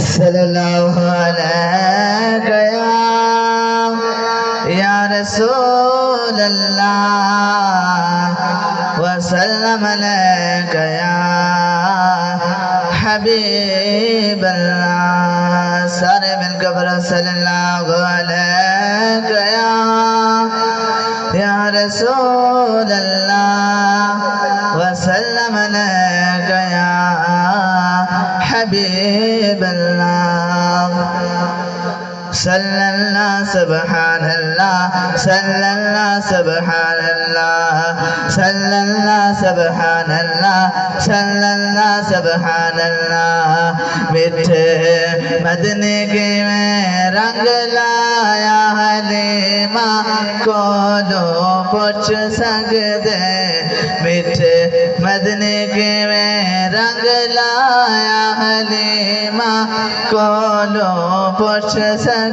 सल्लल्लाहु अलैहि या रसूल अल्लाह वसल्लम अलैका या हबीब अल्लाह। सारे मिलकर बोलो सल्लल्लाहु अलैहि या रसूल अल्लाह वसल्लम अलैका या हबीब अल्लाह। सल्लल्लाहु सुब्हानल्लाह सल्लल्लाहु सुब्हानल्लाह सल्लल्लाहु सुब्हानल्लाह सल्लल्लाहु सुब्हानल्लाह। मिठे मदीने के में रंग लाया हलीमा को लो पूछ सकते। मिठे मदीने के में रंग लाया हलीमा को लो पूछ सकते।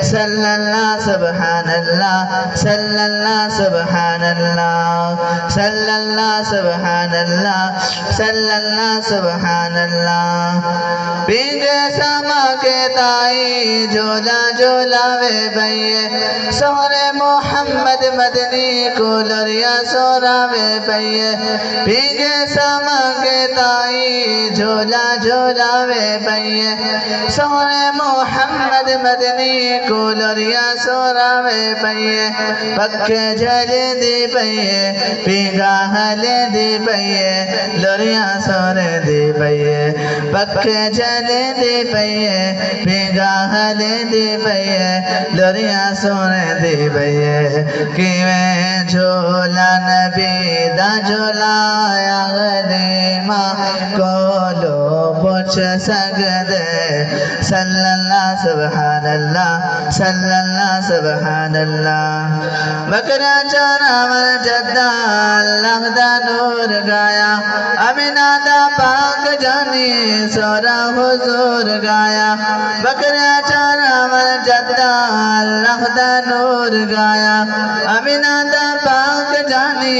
सल्लल्लाहु सुब्हानल्लाह सल्लल्लाहु सुब्हानल्लाह सल्लल्लाहु सुब्हानल्लाह सल्लल्लाहु सुब्हानल्लाह। पींगे समा के ताई झोला झोला वे भैये सोहरे मोहम्मद मदनी को लरिया सोरा वे भैये। पींगे समा के ताई झोला झोला वे भैये सोहरे मोहम्मद मदनी को लरिया सोरा वे भैये। पक्के झले दी भैये पींगा हले दी भैये लरिया सोरे दी भैये। पक्के झले दी भैये पींगा हले दी भैये लरिया सोरे दी भैये। किवें झोला नबी दा झोलाया गलीमा को लो पूछ सकते। सल्लल्लाहु सुब्हानल्लाह सल्लल्लाहु सुब्हानल्लाह। बकरा चरा मर जद्दा अल्लाह दा नूर गाया अमीना दा पाक जानी सोरा हुजूर गाया। बकरा चरा मर जद्दा अल्लाह दा नूर गाया अमीना दा पाक जानी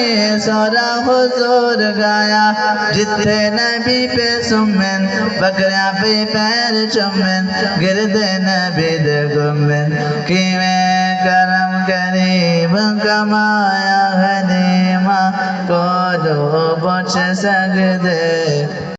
सोरा हुजूर गाया। जिथे नबी पे सुमन बकरा पे पैर चुमन गिरदे नबी दे गुमन। किवें करम करीब कमाया गनीमा को दो पूछ सकते।